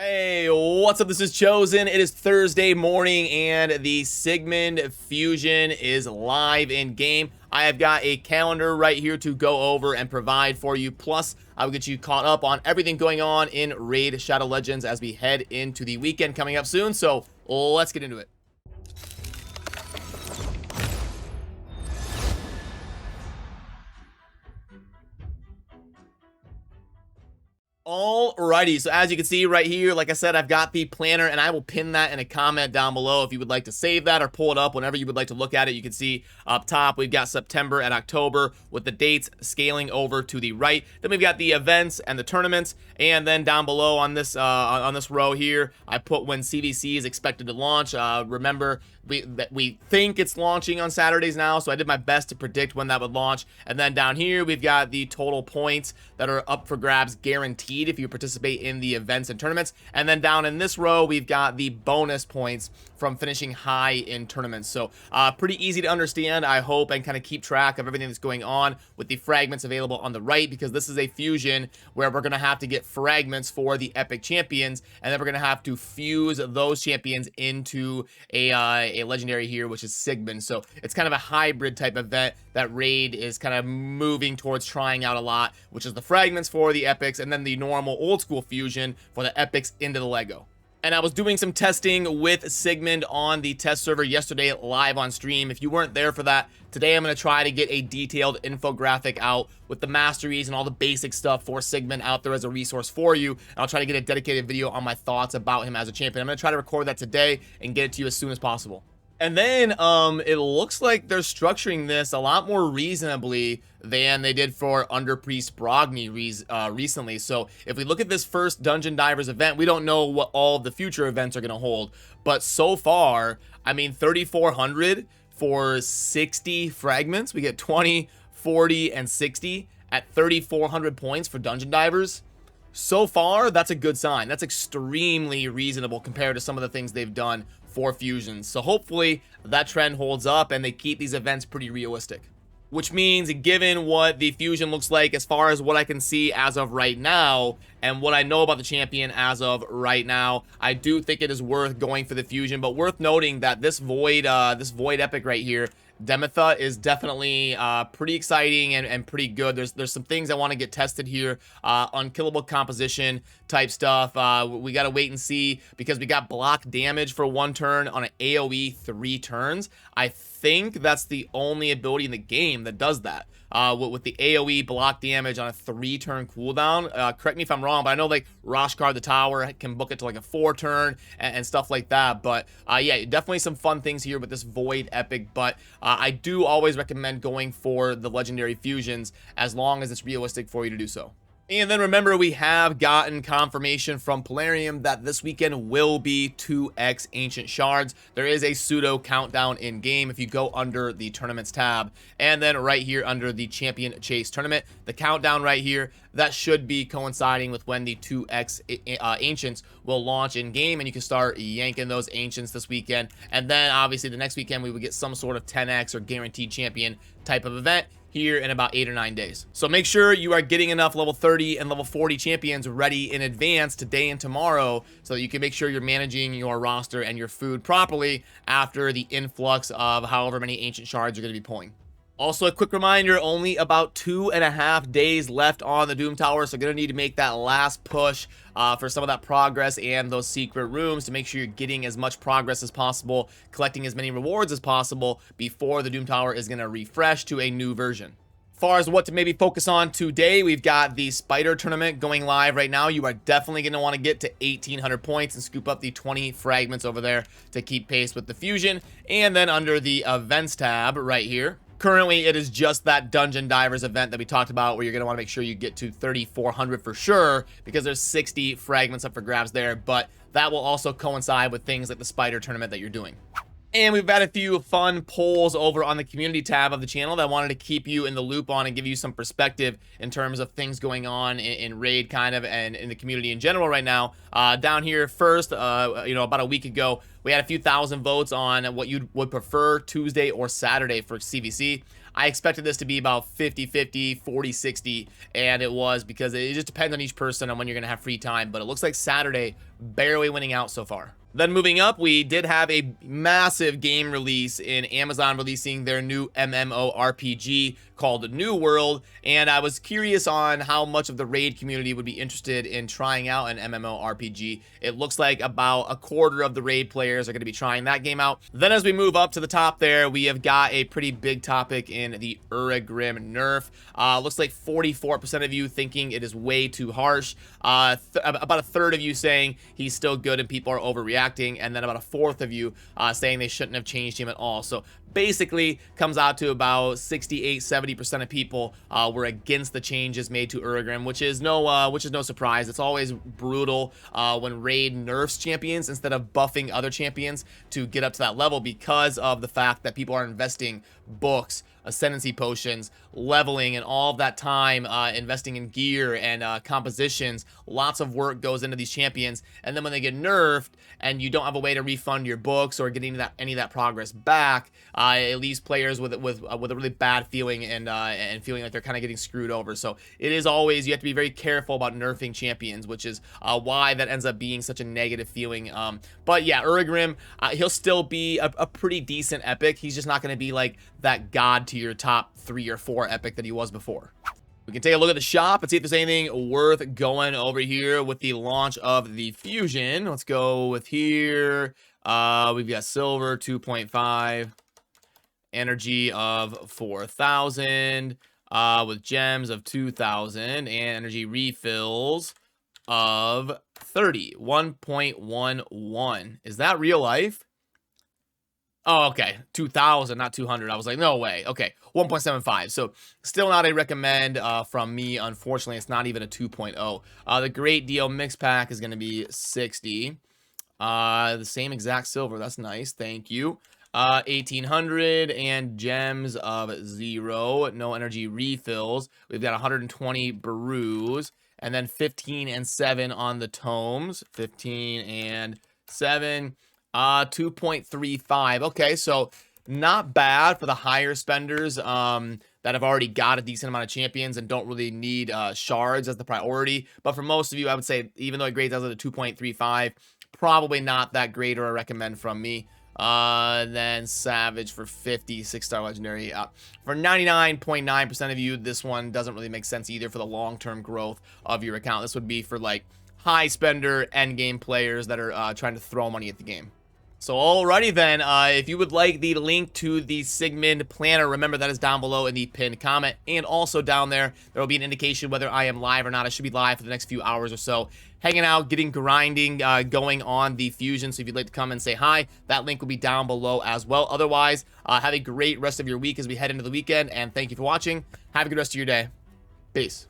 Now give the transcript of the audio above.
Hey, what's up? This is Chosen. It is Thursday morning and the Sigmund Fusion is live in game. I have got a calendar right here to go over and provide for you. Plus, I will get you caught up on everything going on in Raid Shadow Legends as we head into the weekend coming up soon. So let's get into it. Alrighty, so as you can see right here, like I said, I've got the planner and I will pin that in a comment down below if you would like to save that or pull it up whenever you would like to look at it. You can see up top, we've got September and October with the dates scaling over to the right. Then we've got the events and the tournaments, and then down below on this row here, I put when CVC is expected to launch. Remember, we think it's launching on Saturdays now, so I did my best to predict when that would launch. And then down here, we've got the total points that are up for grabs guaranteed if you participate in the events and tournaments. And then down in this row, we've got the bonus points from finishing high in tournaments. So pretty easy to understand, I hope, and kind of keep track of everything that's going on with the fragments available on the right, because this is a fusion where we're going to have to get fragments for the epic champions, and then we're going to have to fuse those champions into a legendary here, which is Sigmund. So it's kind of a hybrid type event that Raid is kind of moving towards trying out a lot, which is the fragments for the epics and then the normal old school fusion for the epics into the Lego. And I was doing some testing with Sigmund on the test server yesterday live on stream. If you weren't there for that, today I'm going to try to get a detailed infographic out with the masteries and all the basic stuff for Sigmund out there as a resource for you. And I'll try to get a dedicated video on my thoughts about him as a champion. I'm going to try to record that today and get it to you as soon as possible. And then it looks like they're structuring this a lot more reasonably than they did for Under Priest Brogni recently. So if we look at this first Dungeon Divers event, we don't know what all of the future events are going to hold. But so far, I mean, 3,400 for 60 fragments. We get 20, 40, and 60 at 3,400 points for Dungeon Divers. So far, that's a good sign. That's extremely reasonable compared to some of the things they've done for fusions. So hopefully that trend holds up and they keep these events pretty realistic. Which means, given what the fusion looks like as far as what I can see as of right now and what I know about the champion as of right now, I do think it is worth going for the fusion. But worth noting that this Void epic right here, Demetha, is definitely pretty exciting and pretty good. There's some things I want to get tested here. Unkillable composition type stuff. We got to wait and see, because we got block damage for 1 turn on an AoE 3 turns. I think that's the only ability in the game that does that. With the AoE block damage on a 3-turn cooldown. Correct me if I'm wrong, but I know like Roshkar the Tower can book it to like a 4-turn and stuff like that. But yeah, definitely some fun things here with this Void epic. But I do always recommend going for the legendary fusions as long as it's realistic for you to do so. And then remember, we have gotten confirmation from Plarium that this weekend will be 2x Ancient Shards. There is a pseudo countdown in game if you go under the Tournaments tab. And then right here under the Champion Chase Tournament, the countdown right here, that should be coinciding with when the 2x Ancients will launch in game. And you can start yanking those Ancients this weekend. And then obviously the next weekend we would get some sort of 10x or guaranteed champion type of event here in about 8 or 9 days. So make sure you are getting enough level 30 and level 40 champions ready in advance today and tomorrow, so that you can make sure you're managing your roster and your food properly after the influx of however many ancient shards you're going to be pulling. Also, a quick reminder, only about 2.5 days left on the Doom Tower, so going to need to make that last push for some of that progress and those secret rooms to make sure you're getting as much progress as possible, collecting as many rewards as possible before the Doom Tower is going to refresh to a new version. As far as what to maybe focus on today, we've got the Spider Tournament going live right now. You are definitely going to want to get to 1,800 points and scoop up the 20 fragments over there to keep pace with the fusion. And then under the Events tab right here, currently, it is just that Dungeon Divers event that we talked about, where you're going to want to make sure you get to 3,400 for sure, because there's 60 fragments up for grabs there, but that will also coincide with things like the Spider Tournament that you're doing. And we've got a few fun polls over on the community tab of the channel that I wanted to keep you in the loop on and give you some perspective in terms of things going on in Raid kind of and in the community in general right now. Down here first, about a week ago, we had a few thousand votes on what you would prefer Tuesday or Saturday for CVC. I expected this to be about 50-50, 40-60, and it was because it just depends on each person on when you're going to have free time, but it looks like Saturday barely winning out so far. Then moving up, we did have a massive game release in Amazon releasing their new MMORPG called New World, and I was curious on how much of the Raid community would be interested in trying out an MMORPG. It looks like about a quarter of the Raid players are going to be trying that game out. Then as we move up to the top there, we have got a pretty big topic in the Uragrim nerf. Looks like 44% of you thinking it is way too harsh. About a third of you saying he's still good and people are overreacting, and then about a fourth of you saying they shouldn't have changed him at all. So basically comes out to about 68-70% of people were against the changes made to Uragrim, which is no surprise. It's always brutal when Raid nerfs champions instead of buffing other champions to get up to that level, because of the fact that people are investing books, ascendancy potions, leveling, and all of that time investing in gear and compositions. Lots of work goes into these champions, and then when they get nerfed and you don't have a way to refund your books or getting any of that progress back, it leaves players with a really bad feeling and feeling like they're kind of getting screwed over. So it is always, you have to be very careful about nerfing champions, which is why that ends up being such a negative feeling. But yeah, Uragrim, he'll still be a pretty decent epic. He's just not going to be like that god to your top 3 or 4 epic that he was before. We can take a look at the shop and see if there's anything worth going over here with the launch of the Fusion. Let's go with here. We've got silver 2.5, energy of 4,000, with gems of 2,000, and energy refills of 30. 1.11. Is that real life? Oh, okay. 2,000, not 200. I was like, no way. Okay, 1.75. So still not a recommend from me. Unfortunately, it's not even a 2.0. The Great Deal Mix Pack is going to be 60. The same exact silver. That's nice. Thank you. 1,800 and gems of 0. No energy refills. We've got 120 brews. And then 15 and 7 on the tomes. 15 and 7. 2.35. Okay, so not bad for the higher spenders that have already got a decent amount of champions and don't really need shards as the priority. But for most of you, I would say, even though it grades out at a 2.35, probably not that great or a recommend from me. Then Savage for 50, 6-star legendary. For 99.9% of you, this one doesn't really make sense either for the long-term growth of your account. This would be for like high spender end game players that are trying to throw money at the game. So alrighty then, if you would like the link to the Sigmund planner, remember that is down below in the pinned comment, and also down there will be an indication whether I am live or not. I should be live for the next few hours or so, hanging out, getting grinding, going on the Fusion. So if you'd like to come and say hi, that link will be down below as well. Otherwise, have a great rest of your week as we head into the weekend, and thank you for watching. Have a good rest of your day. Peace.